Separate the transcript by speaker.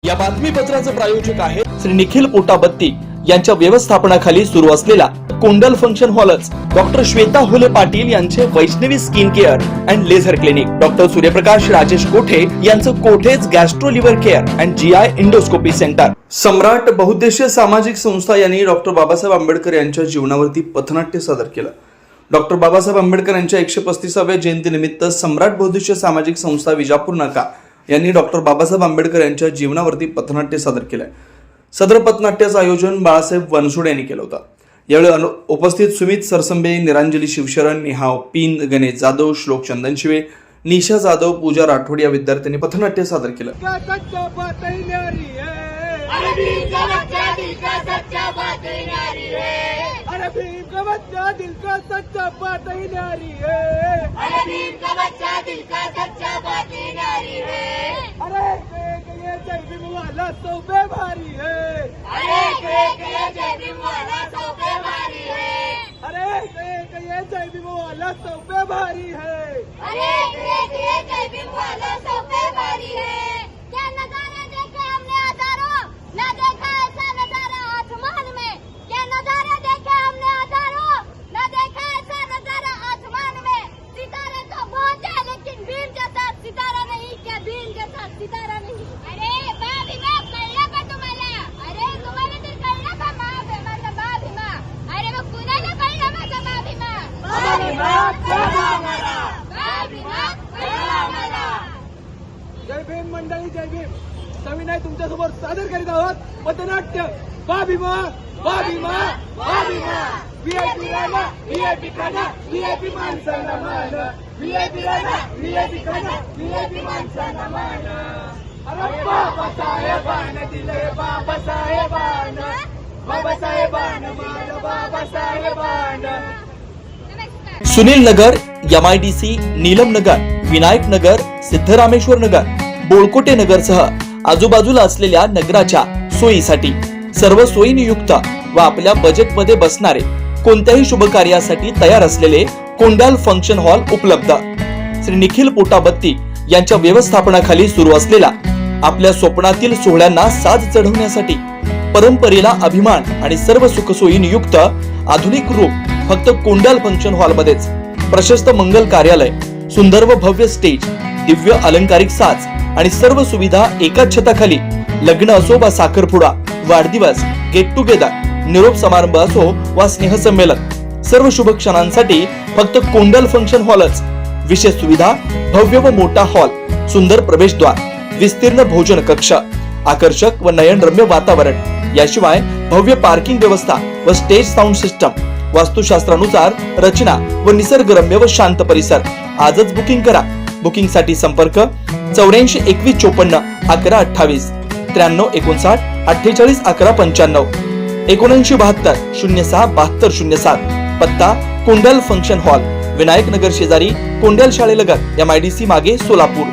Speaker 1: या बातमीपत्राचे प्रायोजक आहे श्री निखिल पोटाबत्ती यांच्या व्यवस्थापनाखाली सुरू असलेला कोंडल फंक्शन हॉलच डॉक्टर श्वेता होले पाटील यांचे Vaishnavi skin care and laser clinic, doctor Suryaprakash Rajesh Kothe यांचं Kothe's gastro liver care and GI endoscopy centre. Samrat बहुउद्देशीय सामाजिक संस्था यांनी डॉक्टर बाबासाहेब आंबेडकर यांच्या जीवनावरती पथनाट्य सादर केलं. डॉक्टर बाबासाहेब आंबेडकर यांच्या 135व्या जयंतीनिमित्त सम्राट बहुउद्देशीय सामाजिक संस्था विजापूर नाका यांनी डॉक्टर बाबासाहेब आंबेडकर यांच्या जीवनावरती पथनाट्य सादर केलंय. सदर पथनाट्याचं आयोजन बाळासाहेब वनसोडे यांनी केलं होतं. यावेळी उपस्थित सुमित सरसंबे, निरांजली शिवशरण, निहाव पिन, गणेश जाधव, श्लोक चंदनशिवे, निशा जाधव, पूजा राठोड या विद्यार्थ्यांनी पथनाट्य सादर केलं.
Speaker 2: जय भीम मंडळी, जय भीम. सविनय तुमच्यासमोर सादर करीत आहोत पथनाट्य बा भीमा, बा भीमा, बा भीमा. व्हीआयपी राणा, व्हीआयपी खाना, व्हीआयपी माणसाला मान. व्हीआयपी राणा, व्हीआयपी खाना, व्हीआयपी माणसाला मान. अरे बाबासाहेबान दिले, बाबासाहेबान, बाबासाहेबान मान, बाबासाहेबान.
Speaker 1: सुनील नगर, MIDC, नीलम नगर, विनायक नगर, सिद्धरामेश्वर नगर, बोळकोटे नगरसह आजूबाजूला असलेल्या नगराच्या सोयीसाठी सर्व सोयीनियुक्त व आपल्या बजेटमध्ये बसणारे कोणत्याही शुभ कार्यासाठी तयार असलेले कोंडाल फंक्शन हॉल उपलब्ध. श्री निखिल पोटाबत्ती यांच्या व्यवस्थापनाखाली सुरू असलेला आपल्या स्वप्नातील सोहळ्यांना साज चढवण्यासाठी परंपरेला अभिमान आणि सर्व सुखसोयीनियुक्त आधुनिक रूप फक्त कोंडाल फंक्शन हॉल मध्येच. प्रशस्त मंगल कार्यालय, सुंदर व भव्य स्टेज, दिव्य अलंकारिक साज आणि सर्व सुविधा एकाच छताखाली. लग्न असो वा साखरपुडा, वाढदिवस, गेट टुगेदर, निरोप समारंभ असो वा स्नेहसंमेलन, सर्व शुभ क्षणांसाठी फक्त कोंडल फंक्शन हॉलच. विशेष सुविधा, भव्य व मोठा हॉल, सुंदर प्रवेशद्वार, विस्तीर्ण भोजन कक्ष, आकर्षक व नयनरम्य वातावरण, याशिवाय भव्य पार्किंग व्यवस्था व स्टेज साऊंड सिस्टम, वास्तुशास्त्रानुसार रचना व निसर्गरम्य व शांत परिसर. आजच बुकिंग करा. बुकिंग साठी संपर्क 84 21 54 11 28, 93 59 48 11 95, 79 72 06 72 07. पत्ता कोंडल फंक्शन हॉल, विनायक नगर शेजारी, कोंडल शाळेलगत, MIDC मागे, सोलापूर.